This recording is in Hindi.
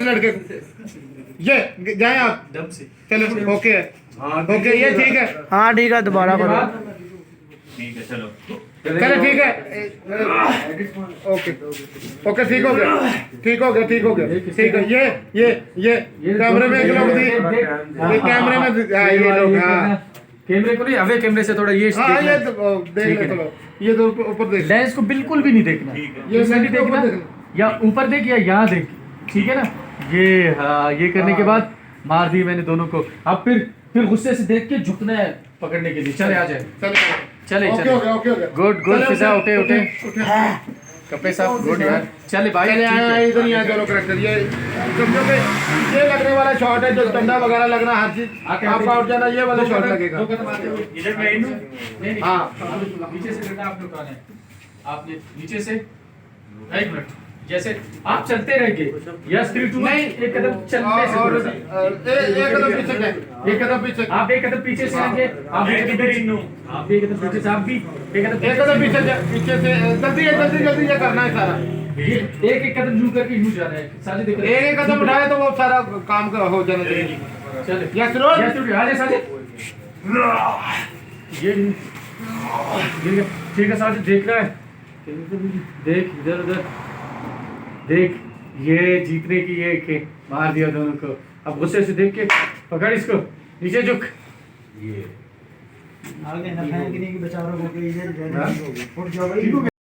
लड़के को। ये जाए आप दम से। चलो ओके है ओके ये ठीक है हाँ ठीक है दोबारा करो। ठीक है चलो चलो ठीक है ओके ओके ठीक हो गया ठीक हो गया ठीक हो गया ठीक है ये कैमरे में एक लोग ये कैमरे में ये लोग हाँ कैमरे को नहीं अवे कैमरे से थोड़ा ये हाँ ये तो देख ले चलो ये तो ऊपर देख लेंस को बिल्कुल भी नहीं देखना, ये इसमें नहीं देखना, या ऊपर देख या यहाँ देख, ठीक है ना। ये हाँ ये करने के बाद मार दी मैंने दोनों को। अब फिर गुस्से से देख के झुकना है पकड़ने के लिए। चले आ जाए चले ओके हो गया ओके हो गया गुड गुड फिजा उठे उठे कपड़े साहब गुड यार चले भाई चले आए इधर ही आ चलो करेक्टर ये समझो कि ये लगने वाला शॉट है जो डंडा वगैरह लगना हर चीज आपका आउट जाना ये वाला शॉट लगेगा इधर मैं इन हाँ नीचे से डंडा आपने उठाना है, आपने नीचे से एक मिनट जैसे आप चलते रहेंगे यस 3 2 नहीं एक कदम चलने से और थोड़ा सा। एक कदम पीछे जाए एक कदम पीछे आप एक कदम पीछे से आएंगे, आप एक कदम पीछे से आप भी एक कदम पीछे से जल्दी ये करना है सारा एक कदम यूं करके यूं जा रहा है साजिद देख एक कदम उठाए तो वो सारा काम का हो जाना चाहिए। चले यस रोल यस टू आ जा साजिद ये ठीक है साजिद देख रहा है देख इधर उधर देख ये जीतने की ये के मार दिया दोनों को। अब गुस्से से देख के पकड़ इसको नीचे झुक ये आगे न फेंकने की बेचारों को कि इधर उठ जाओ भाई।